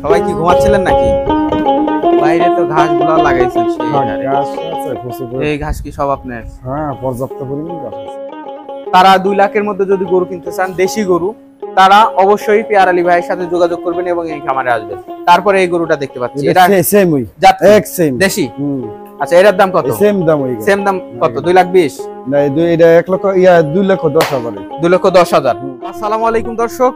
সবাই কি ঘুমাচ্ছিলেন নাকি? বাইরে তো ঘাসগুলো লাগাইছেন সেই ঘাস আছে প্রচুর। এই ঘাস কি সব আপনার? হ্যাঁ, পর্যাপ্ত পরিমাণ ঘাস আছে। তারা 2 লাখের মধ্যে যদি গরু কিনতে চান, দেশি গরু, তারা অবশ্যই পিয়ার আলী ভাইয়ের সাথে যোগাযোগ করবেন এবং এই খামারে আসবেন। তারপরে এই গরুটা দেখতে পাচ্ছি, এটা সেম ওই জাত এক সেম দেশি। আচ্ছা, এটার দাম কত? সেম দাম ওই সেম দাম কত? 2,20,000 না, এটা 1 লক্ষ 2,10,000। 2,10,000। আসসালামু আলাইকুম দর্শক,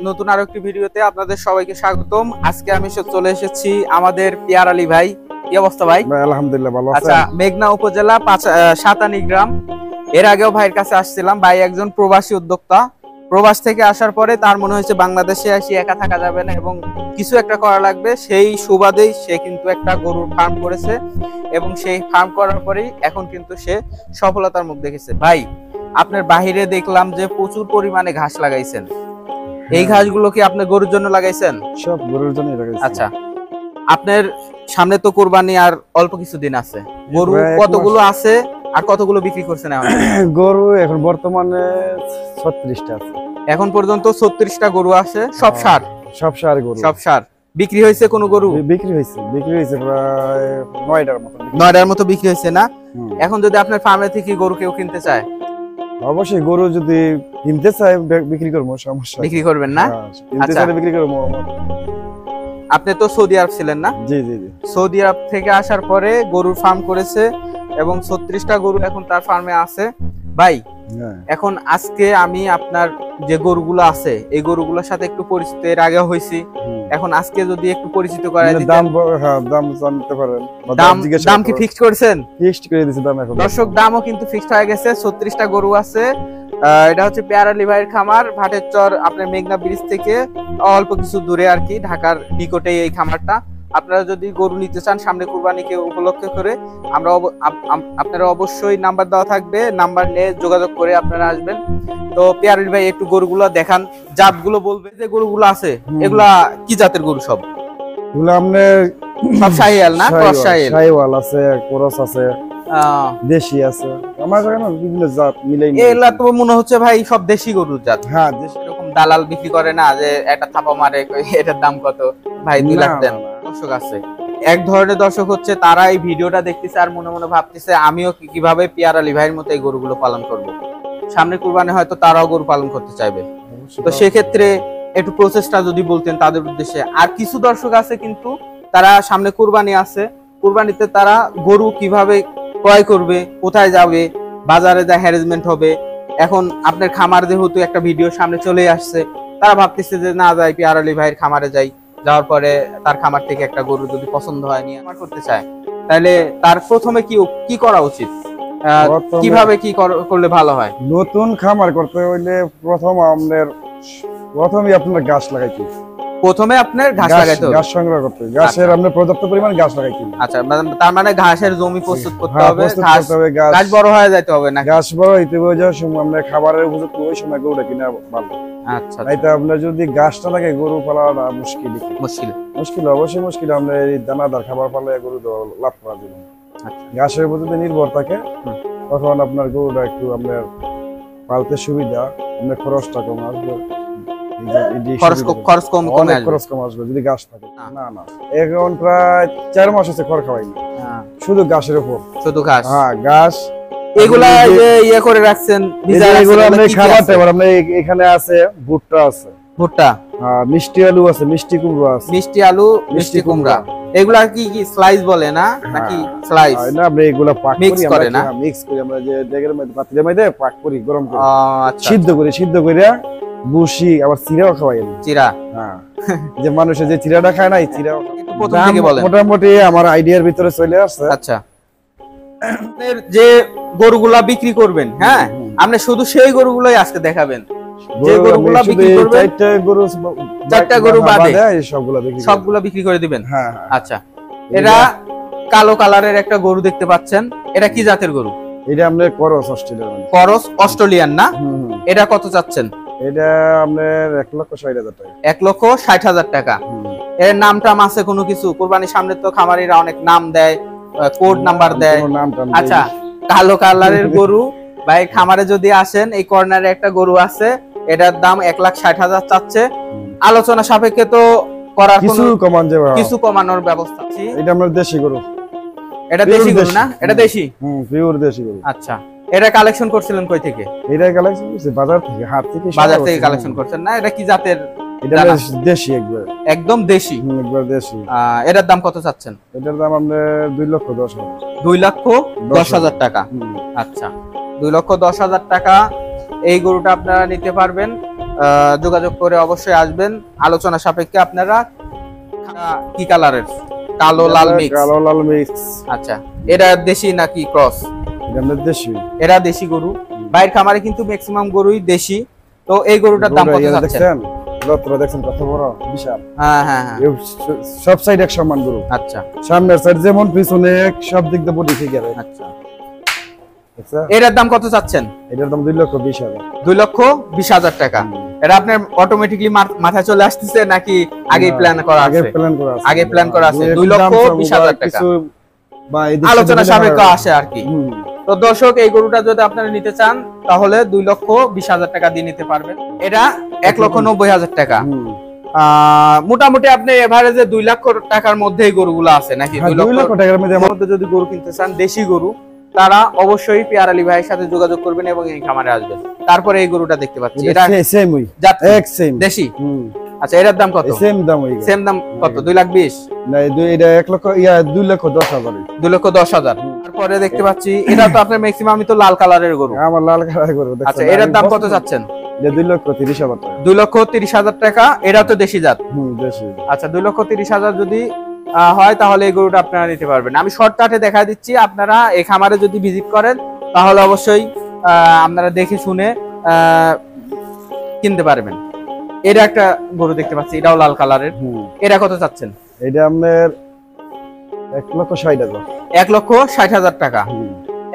নতুন আরো একটি ভিডিওতে আপনাদের সবাইকে স্বাগতম। আজকে আমি চলে এসেছি আমাদের পিয়ার আলী ভাই। কি অবস্থা ভাই? আলহামদুলিল্লাহ ভালো আছি। আচ্ছা, মেঘনা উপজেলা সাতানি গ্রাম। এর আগেও ভাইয়ের কাছে আসছিলাম। ভাই একজন প্রবাসী উদ্যোক্তা। প্রবাস থেকে আসার পরে তার মনে হয়েছে বাংলাদেশে এসে একা থাকা যাবে না এবং কিছু একটা করা লাগবে। সেই সুবাদেই সে কিন্তু একটা গরুর ফার্ম করেছে এবং সেই ফার্ম করার পরেই এখন কিন্তু সে সফলতার মুখ দেখেছে। ভাই, আপনার বাহিরে দেখলাম যে প্রচুর পরিমাণে ঘাস লাগাইছেন। এই ঘাসগুলো কি আপনি গরুর জন্য লাগাইছেন? সব গরুর জন্য লাগাইছি। আচ্ছা, আপনার সামনে তো কুরবানি আর অল্প কিছুদিন আছে। গরু কতগুলো আছে আর কতগুলো বিক্রি করছেন এখন? গরু এখন বর্তমানে 36টা আছে। এখন পর্যন্ত 36টা গরু আছে। সব সার? সব সার গরু। সব সার। বিক্রি হয়েছে কোন গরু? বিক্রি হয়েছে প্রায় 9টার মতো। 9টার মতো বিক্রি হয়েছে না? এখন যদি আপনার ফার্মে থেকে গরু কেউ কিনতে চায়, অবশ্যই গরু যদি কিনতে চায় বিক্রি করবো, সমস্যা বিক্রি করবেন না? কিনতে চাইলে বিক্রি করবো। আপনি তো সৌদি আরব ছিলেন না? জি জি জি। সৌদি আরব থেকে আসার পরে গরুর ফার্ম করেছে এবং 36টা গরু এখন তার ফার্মে আছে। ভাই, এখন আজকে আমি আপনার যে গরুগুলো আছে এই গরুগুলোর সাথে একটু পরিচিত, এর আগে হয়েছি। এখন আজকে যদি একটু পরিচিত করায় দিতেন। দাম, হ্যাঁ দাম জানতে পারেন। দাম কি ফিক্সড করেছেন? ফিক্সড করে দিয়েছি দাম এখন। দর্শক, দামও কিন্তু ফিক্সড হয়ে গেছে। 36টা গরু আছে। এটা হচ্ছে পিয়ার আলী ভাইয়ের খামার, ভাটের চর, আপনার মেঘনা ব্রিজ থেকে অল্প কিছু দূরে আর কি, ঢাকার নিকটেই এই খামারটা। আপনারা যদি গরু নিতে চান সামনে কুরবানিকে উপলক্ষ করে, আপনারা অবশ্যই নাম্বার দেওয়া থাকবে, নাম্বার নিয়ে যোগাযোগ করে আপনারা আসবেন। তো পিয়ার আলী ভাই একটু গরুগুলো দেখান, জাতগুলো বলবে। যে গরুগুলো আছে এগুলা কি জাতের গরু? সব এগুলো আপনার সব শাহিওয়াল না? ক্রস শাহিওয়াল আছে, ক্রস আছে, দেশি আছে, আমার এখানে বিভিন্ন জাত মিলাই। এগুলা তো মনে হচ্ছে ভাই সব দেশি গরুর জাত। হ্যাঁ, দেশি। এরকম দালাল বিক্রি করে না যে একটা থাপা মারে এটার দাম কত ভাই 2 লাখ দেন। দর্শক আছে, এক ধরনের দর্শক হচ্ছে তারা এই ভিডিওটা দেখতেছে আর মনে মনে ভাবতেছে আমিও কিভাবে পিয়ার আলী ভাইয়ের মতো এই গরুগুলো পালন করব। সামনে কুরবানি হয়তো তারাও গরু পালন করতে চাইবে। তো সেক্ষেত্রে একটু প্রসেসটা যদি বলতেন তাদের উদ্দেশ্যে। আর কিছু দর্শক আছে কিন্তু তারা সামনে কুরবানি আছে, কুরবানিতে তারা গরু কিভাবে ক্রয় করবে, কোথায় যাবে, বাজারে যা হ্যারেসমেন্ট হবে। এখন আপনার খামার যেহেতু একটা ভিডিও সামনে চলে আসছে, তারা ভাবতেছে যে না যাই পিয়ার আলী ভাইয়ের খামারে যাই, যাওয়ার পরে তার খামার থেকে একটা গরু যদি পছন্দ হয় নিয়ে আমার করতে চায়, তাহলে তার প্রথমে কি করা উচিত, কিভাবে কি করলে ভালো হয়? নতুন খামার করতে হইলে প্রথমে আপনার গাছ লাগাইতে, প্রথমে আপনার ঘাস লাগাইতে হবে, গাছ সংগ্রহ করতে, গাছের আপনার পর্যাপ্ত পরিমাণ গাছ লাগাইতে। আচ্ছা, তার মানে ঘাসের জমি প্রস্তুত করতে হবে, গাছ বড় হয়ে যাইতে হবে না? গাছ বড় হইতে হবে যে সময় আমরা খাবারের উপযুক্ত ওই সময় গরুটা কিনা ভালো। আচ্ছা, তাইতে আপনার যদি গাছটা লাগে গরু পালাটা মুশকিল অবশ্যই মুশকিল। আমরা এই দানাদার খাবার পালে গরু লাভ করা যাবে। ঘাসের উপর যদি নির্ভর থাকে তখন আপনার গরুটা একটু আপনার পালতে সুবিধা, আপনার খরচটা কম আসবে, খরচ কম আসবে যদি গাছ থাকে। না এখন প্রায় 4 মাস হচ্ছে খড় খাওয়াইনি, শুধু ঘাসের উপর, শুধু ঘাস। হ্যাঁ, ঘাস এগুলা ইয়ে করে রাখছেন, এগুলো আমরা খাওয়াতে পারি। আমরা এখানে আছে ভুট্টা আছে, ভুট্টা, হ্যাঁ, মিষ্টি আলু আছে, মিষ্টি কুমড়া আছে, মিষ্টি আলু, মিষ্টি কুমড়া। এগুলা কি স্লাইস বলে না নাকি? স্লাইস না, আমরা এগুলা পাক করি, মিক্স করে না, মিক্স করি আমরা যে ডেগের মধ্যে পাতিলের মধ্যে পাক করি, গরম করি, আচ্ছা, সিদ্ধ করে বুসি আবার চিরাও খাওয়াই। চিরা, হ্যাঁ, যে মানুষে যে চিরাটা খায় না, এই চিরাও মোটামুটি আমার আইডিয়ার ভিতরে চলে আসছে। আচ্ছা, আপনার যে গরুগুলা বিক্রি করবেন, হ্যাঁ, আপনি শুধু সেই গরুগুলাই আজকে দেখাবেন? যে গরুগুলা বিক্রি করবেন, 4টা গরু বাদে সবগুলা বিক্রি করে দিবেন? হ্যাঁ। আচ্ছা, এটা কালো কালারের একটা গরু দেখতে পাচ্ছেন, এটা কি জাতের গরু? এটা আপনার করস অস্ট্রেলিয়ান না? এটা কত চাচ্ছেন? এটা আপনার 1,60,000 টাকা। 1,60,000 টাকা। এর নাম টাম আছে কোনো কিছু? কুরবানির সামনে তো খামারিরা অনেক নাম দেয়, কোড নাম্বার দেয়। আচ্ছা, কালো কালারের গরু ভাই খামারে যদি আসেন, এই কর্নারে একটা গরু আছে, এটার দাম 1,60,000 চাচ্ছে। আলোচনা সাপেক্ষে তো করার কিছু কমান যাবে, কিছু কমানোর ব্যবস্থা আছে। এটা আমরা দেশি গরু, এটা দেশি গরু না? এটা দেশি, পিওর দেশি গরু। আচ্ছা, এটা কালেকশন করছিলেন কই থেকে? এটা কালেকশন করছি বাজার থেকে, হাট থেকে। বাজার থেকে কালেকশন করছেন না? এটা কি জাতের? এটা দেশি, একদম দেশি, একবার দেশি। এটার দাম কত চাচ্ছেন? এটার দাম আমরা 2,10,000। 2,10,000 টাকা। আচ্ছা, 2,10,000 টাকা এই গরুটা আপনারা নিতে পারবেন। যোগাযোগ করে অবশ্যই আসবেন, আলোচনা সাপেক্ষে। আপনারা কি কালারের? কালো লাল মিক্স। কালো লাল মিক্স। আচ্ছা, এটা দেশি নাকি ক্রস? এটা দেশি। এরা দেশি গরু। বাইরের খামারে কিন্তু ম্যাক্সিমাম গরুই দেশি। তো এই গরুটার দাম কত যাচ্ছেন? লতরা দেখছেন কত বড়, বিশাল। হ্যাঁ হ্যাঁ হ্যাঁ, সব সাইড এক সমান গরু। আচ্ছা, সামনের সাইড যেমন পিছনে সব দিক দিয়ে বডি ফিগার। আচ্ছা, এটার দাম কত চাচ্ছেন? এটার দাম 2,20,000। 2,20,000 টাকা। এটা আপনার অটোমেটিক্যালি মাথায় চলে আসতেছে নাকি আগে প্ল্যান করা আছে? আগে প্ল্যান করা আছে। 2,20,000 টাকা আলোচনা সাপেক্ষে আসে আর কি। তো দর্শক, এই গরুটা যদি আপনারা নিতে চান তাহলে 2,20,000 টাকা দিয়ে নিতে পারবেন। এটা 1,90,000 টাকা। মোটামুটি আপনি এভারেজে 2 লাখ টাকার মধ্যে এই গরুগুলো আছে নাকি? 2 লক্ষ টাকার মধ্যে যদি গরু কিনতে চান দেশি গরু, তারা অবশ্যই পিয়ার আলী ভাইয়ের সাথে যোগাযোগ করবেন এবং এই খামারে আসবেন। তারপরে এই গরুটা দেখতে পাচ্ছি, এটা সেমই দেশি। আচ্ছা, এটার দাম কত? সেম দাম কত? 2,20,000 না, এটা 2,10,000। 2,10,000। তারপরে দেখতে পাচ্ছি, এটা তো আপনার ম্যাক্সিমাম তো লাল কালারের গরু। আমার লাল কালারের গরু। আচ্ছা, এটার দাম কত চাচ্ছেন? 2,30,000 টাকা। 2,30,000 টাকা। এটা তো দেশি জাত। দেশি। আচ্ছা, 2,30,000 যদি হয় তাহলে এই গরুটা আপনারা নিতে পারবেন। আমি শর্টকাটে দেখা দিচ্ছি, আপনারা এই খামারে যদি ভিজিট করেন তাহলে অবশ্যই আপনারা দেখে শুনে কিনতে পারবেন। এটা একটা গরু দেখতে পাচ্ছি, এটাও লাল কালারের। এটা কত চাচ্ছেন? এটা আপনার 1,60,000। 1,60,000 টাকা।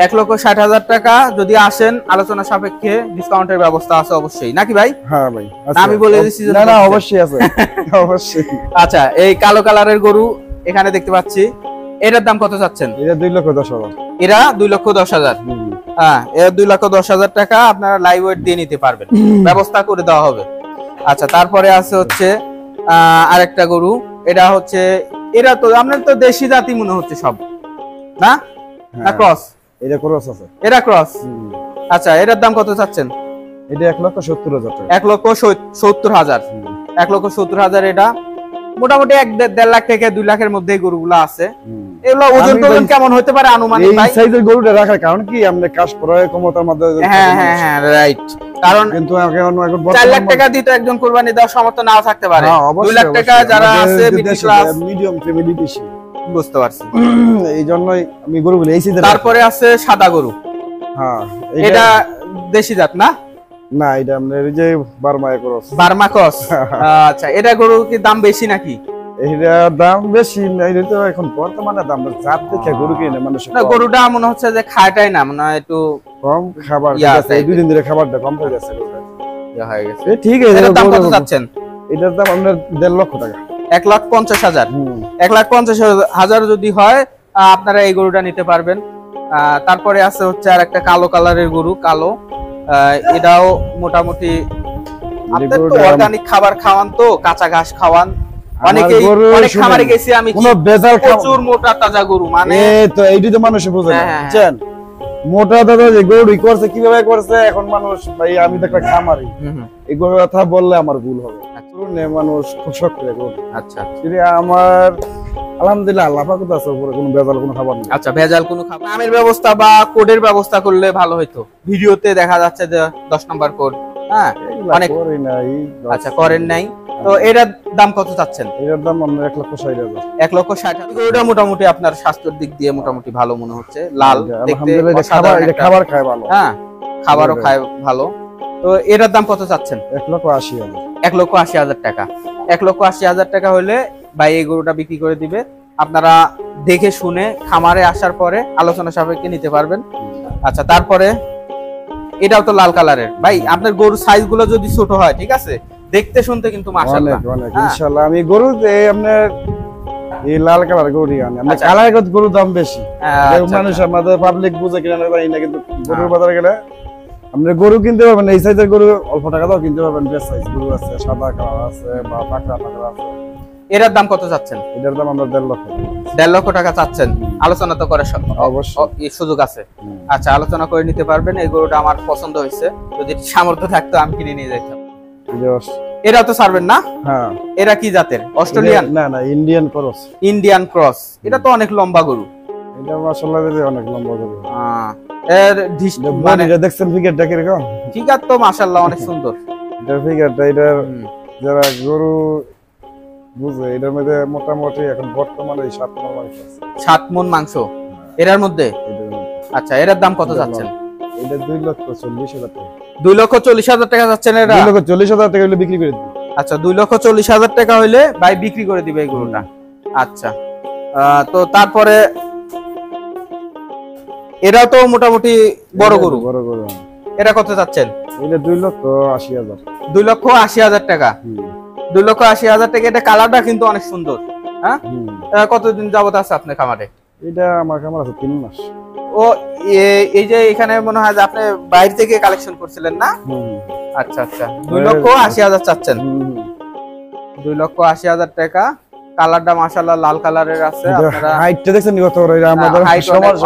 1,60,000 টাকা যদি আসেন, আলোচনা সাপেক্ষে ডিসকাউন্টের ব্যবস্থা আছে অবশ্যই নাকি ভাই? হ্যাঁ ভাই, আমি বলে দিচ্ছি। না, অবশ্যই আছে, অবশ্যই। আচ্ছা, এই কালো কালারের গরু এখানে দেখতে পাচ্ছি, এটার দাম কত চাচ্ছেন? এটা 2,10,000। এরা 2,10,000। হ্যাঁ, এর 2,10,000 টাকা আপনারা লাইভ ওয়েট দিয়ে নিতে পারবেন, ব্যবস্থা করে দেওয়া হবে। আচ্ছা, তারপরে আছে হচ্ছে আরেকটা গরু। এটা হচ্ছে, এরা তো আপনার তো দেশি জাতি মনে হচ্ছে সব, না? না ক্রস? এটা ক্রস আছে। এটা ক্রস। আচ্ছা, এটার দাম কত চাচ্ছেন? এটা 1,70,000 টাকা। 1,70,000। 1,70,000। এটা মোটামুটি 1.5 লাখ থেকে 2 লাখের মধ্যে গরুগুলো আছে। এগুলো ওজন টোজন কেমন হতে পারে আনুমানিক ভাই? এই সাইজের গরুটা রাখার কারণ কি, আমরা কাজ ক্রয় ক্ষমতার মধ্যে। হ্যাঁ হ্যাঁ হ্যাঁ, রাইট। কারণ কিন্তু 4 লাখ টাকা দিয়ে তো একজন কুরবানি দেওয়ার সামর্থ্য নাও থাকতে পারে। 2 লাখ টাকা যারা আছে মিডল ক্লাস, মিডিয়াম ফ্যামিলি বেশি, বুঝতে পারছি। এই জন্যই আমি গরুগুলো এই সাইজের। তারপরে আছে সাদা গরু। হ্যাঁ, এটা দেশি জাত না? না, এটা আমরা এই যে বার্মা ক্রস। Burma cross. আচ্ছা, এটা গরু কি দাম বেশি নাকি? এটা দাম বেশি না, এটা তো এখন বর্তমানে দাম জাত দেখে গরু কিনে মানুষ। না, গরুটা মনে হচ্ছে যে খায়টাই না, মনে হয় একটু কম খাবার গেছে। এই 2 দিন ধরে খাবারটা কম হয়ে গেছে, হয়ে গেছে। ঠিক আছে। এটার দাম কত যাচ্ছেন? এটার দাম আপনার 1.5 লক্ষ টাকা। 1,50,000। 1,50,000 যদি হয় আপনারা এই গরুটা নিতে পারবেন। তারপরে আছে হচ্ছে আর একটা কালো কালারের গরু, কালো। এটাও মোটামুটি আপনার তো অর্গানিক খাবার খাওয়ান, তো কাঁচা ঘাস খাওয়ান। অনেক খামারে গেছি আমি, প্রচুর মোটা তাজা গরু, মানে তো এইটি তো মানুষ বোঝে না, বুঝছেন? মোটা দাদা যে গরু করছে কিভাবে করছে, এখন মানুষ ভাই, আমি তো একটা খামারি, এই গরুর কথা বললে আমার ভুল হবে। মানুষ খুব শখ করে গরু। আচ্ছা, আমার আলহামদুলিল্লাহ আল্লাহ পাক আছে, উপরে কোনো ভেজাল কোনো খাবার নেই। আচ্ছা, ভেজাল কোনো খাবার, আমের ব্যবস্থা বা কোডের ব্যবস্থা করলে ভালো হইতো। ভিডিওতে দেখা যাচ্ছে যে 10 নম্বর কোড। হ্যাঁ, অনেক করেন নাই। আচ্ছা, করেন নাই। তো এটার দাম কত চাচ্ছেন? এটার দাম আমরা 1,60,000। 1,60,000। গরুটা মোটামুটি আপনার স্বাস্থ্যের দিক দিয়ে মোটামুটি ভালো মনে হচ্ছে, লাল দেখতে, খাবার খায় ভালো। হ্যাঁ, খাবারও খায় ভালো। তো এটার দাম কত চাচ্ছেন? 1,80,000। 1,80,000 টাকা। 1,80,000 টাকা হলে ভাই এই গরুটা বিক্রি করে দিবে। আপনারা দেখে শুনে খামারে আসার পরে আলোচনা সাপেক্ষে নিতে পারবেন। আচ্ছা, তারপরে এটাও তো লাল কালারের। ভাই, আপনার গরুর সাইজ গুলো যদি ছোট হয়, ঠিক আছে, দেখতে শুনতে কিন্তু মাশাআল্লাহ অনেক ইনশাআল্লাহ। আমি গরু আপনার এই লাল কালার গরু আনি, আমরা কালার গরুর দাম বেশি। মানুষ আমাদের পাবলিক বুঝে কিনা না, কিন্তু গরুর বাজারে গেলে আপনি গরু কিনতে পারবেন। এই সাইজের গরু অল্প টাকা দাও কিনতে পারবেন। বেশ সাইজ গরু আছে, সাদা কালার আছে বা পাকড়া পাকড়া আছে, এটার দাম কত চাচ্ছেন? এটার দাম আমরা 1.5 লক্ষ। 1.5 লক্ষ টাকা চাচ্ছেন, আলোচনা তো করার অবশ্যই সুযোগ আছে। আচ্ছা, আলোচনা করে নিতে পারবেন। এই গরুটা আমার পছন্দ হয়েছে, যদি সামর্থ্য থাকতো আমি কিনে নিয়ে যেতাম। এরা তো ছাড়বেন না? হ্যাঁ। এরা কি জাতের? অস্ট্রেলিয়ান? না না, ইন্ডিয়ান ক্রস। Indian cross. এটা তো অনেক লম্বা গরু। এটা মাশাআল্লাহ অনেক লম্বা গরু। এর মানে এটা দেখছেন ফিগারটা কিরকম? ফিগার তো মাশাআল্লাহ অনেক সুন্দর। এটা ফিগারটা, এটা যারা গরু বুঝে এটার মধ্যে মোটামুটি এখন বর্তমানে 7 মণ মাংস আছে। 7 মণ মাংস এরার মধ্যে? আচ্ছা, এরার দাম কত যাচ্ছেন? এটা 2,40,000 টাকা। 2,40,000 টাকা যাচ্ছেন? এটা 2,40,000 টাকা হলে বিক্রি করে দিই। আচ্ছা, 2,40,000 টাকা হইলে ভাই বিক্রি করে দিবে এই গরুটা। আচ্ছা, তো তারপরে এরাও তো মোটামুটি বড় গরু। বড় গরু। এটা কত যাচ্ছেন? এটা 2,80,000। 2,80,000 টাকা। 2,80,000 টাকা। এটা কালারটা কিন্তু অনেক সুন্দর। হ্যাঁ, কতদিন যাবত আছে আপনার খামারে? এটা আমার খামার আছে 3 মাস। ও, এই যে এখানে মনে হয় যে আপনি বাইরে থেকে কালেকশন করছিলেন না? আচ্ছা আচ্ছা, 2,80,000 চাচ্ছেন। 2,80,000 টাকা। কালারটা মাশাআল্লাহ লাল কালারের আছে। আপনারা হাইটটা দেখছেন কত বড়? এটা আমাদের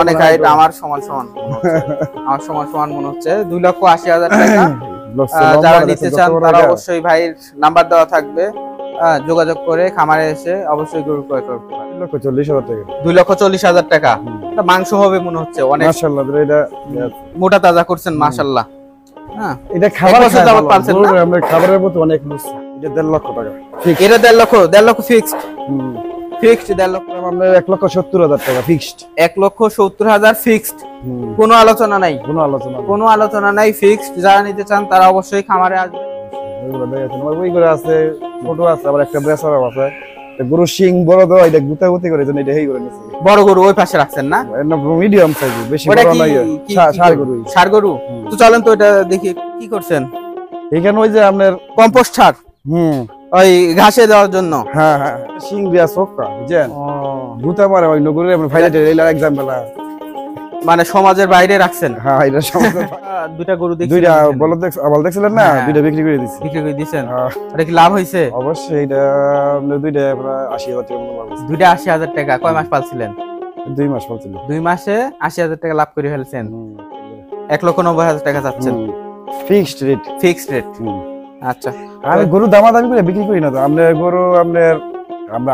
অনেক হাইট, আমার সমান সমান আমার সমান সমান মনে হচ্ছে। 2,80,000 টাকা। যারা নিতে চান তারা অবশ্যই ভাইয়ের নাম্বার দেওয়া থাকবে, যোগাযোগ করে খামারে এসে অবশ্যই গরু ক্রয় করতে পারেন। 2,40,000 টাকা। 2,40,000 টাকা। মাংস হবে মনে হচ্ছে অনেক মাশাআল্লাহ। এটা মোটা তাজা করছেন মাশাআল্লাহ। হ্যাঁ, এটা খাবার যাবত পালছেন না? আমরা খাবারের মতো অনেক লুজ। এটা 1.5 লক্ষ টাকা। এটা 1.5 লক্ষ ফিক্সড? ফিক্সড 1.5 লক্ষ। আমরা 1,70,000 টাকা ফিক্সড। 1,70,000 ফিক্সড। কোনো আলোচনা নাই? কোনো আলোচনা নাই, ফিক্সড। যারা নিতে চান তারা অবশ্যই খামারে আসবে। ওই করে আছে, ছোট আছে, আবার একটা ব্রেসারও আছে। গরু সিং বড় তো, এটা গুতাগুতি করে জন্য এটা হেই করে নিছে। বড় গরু ওই পাশে রাখছেন না? মিডিয়াম সাইজ, বেশি বড় নয়। ষাঁড় গরু। ষাঁড় গরু। তো চলেন তো এটা দেখি কি করছেন। এখানে ওই যে আপনার কম্পোস্ট সার, ওই ঘাসে দেওয়ার জন্য। হ্যাঁ হ্যাঁ, সিং দিয়া সোকা বুঝছেন, গুতা মারে ওই নগরের আমরা ফাইনাল এর एग्जांपल। মানে সমাজের বাইরে রাখছেন? হ্যাঁ, এটা সমাজের। দুইটা গরু দেখছি। দুইটা বলদ আবাল দেখছিলেন না? দুইটা বিক্রি করে দিছি। বিক্রি করে দিবেন? এটা কি লাভ হইছে? অবশ্যই। এটা আমরা দুইটা প্রায় 80,000 টাকা মতো লাভ হইছে। দুইটা 80,000 টাকা। কয় মাস পালছিলেন? 2 মাস পালছিলাম। 2 মাসে 80,000 টাকা লাভ করে ফেলছেন। 1,90,000 টাকা চাচ্ছেন ফিক্সড রেট? Fixed rate. আচ্ছা, আমি গরু দামাদামি করে বিক্রি করি না তো। আমরা গরু আমরা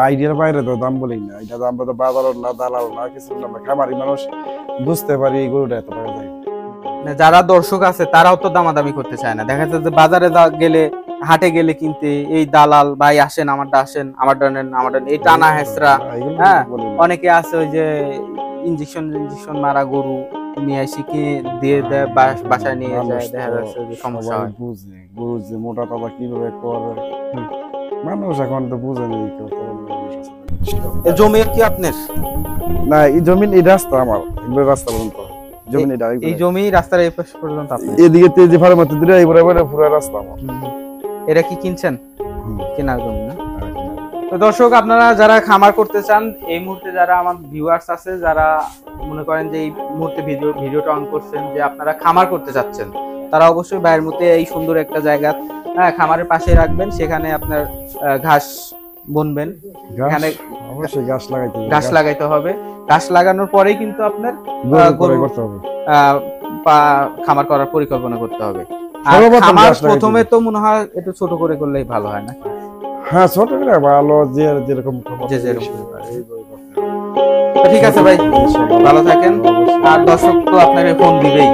আইডিয়ার বাইরে তো দাম বলি না। এটা তো আমরা তো বাজারও না, দালাল না, কিছু না। আমরা খামারি মানুষ, বুঝতে পারি এই গরুটা এত টাকা যায়। যারা দর্শক আছে তারাও তো দামাদামি করতে চায় না। দেখা যাচ্ছে বাজারে গেলে, হাটে গেলে কিনতে, এই দালাল ভাই আসেন আমারটা, আসেন আমারটা নেন, আমারটা এই টানা হেসরা। হ্যাঁ, অনেকে আছে ওই যে ইনজেকশন মারা গরু নিয়ে এসে কিনে দিয়ে দেয়, বাসায় নিয়ে যায়, দেখা যাচ্ছে যে সমস্যা হয়। বুঝে গরু যে মোটা তাজা কিভাবে করে মানুষ এখন তো বুঝে নেই। এই জমি কি আপনার? না, এই জমি, এই রাস্তা আমার, একবার রাস্তা পর্যন্ত জমি। এই জমি রাস্তার এই পাশ পর্যন্ত আপনার? এদিকে তেজি ফার্ম মত দিলে এই বরাবর পুরো রাস্তা আমার। এটা কি কিনছেন? কেনা জমি না? তো দর্শক, আপনারা যারা খামার করতে চান, এই মুহূর্তে যারা আমার ভিউয়ার্স আছে, যারা মনে করেন যে এই মুহূর্তে ভিডিওটা অন করছেন, যে আপনারা খামার করতে চাচ্ছেন, তারা অবশ্যই বাইরের মধ্যে এই সুন্দর একটা জায়গা খামারের পাশে রাখবেন। সেখানে আপনার ঘাস বুনবেন, এখানে অবশ্যই ঘাস লাগাইতে হবে। ঘাস লাগানোর পরেই কিন্তু আপনার খামার করার পরিকল্পনা করতে হবে। খামার প্রথমে তো মনে হয় একটু ছোট করে করলেই ভালো হয় না? হ্যাঁ, ছোট করে ভালো, যেরকম। ঠিক আছে ভাই, ভালো থাকেন। আর দর্শক তো আপনাকে ফোন দিবেই।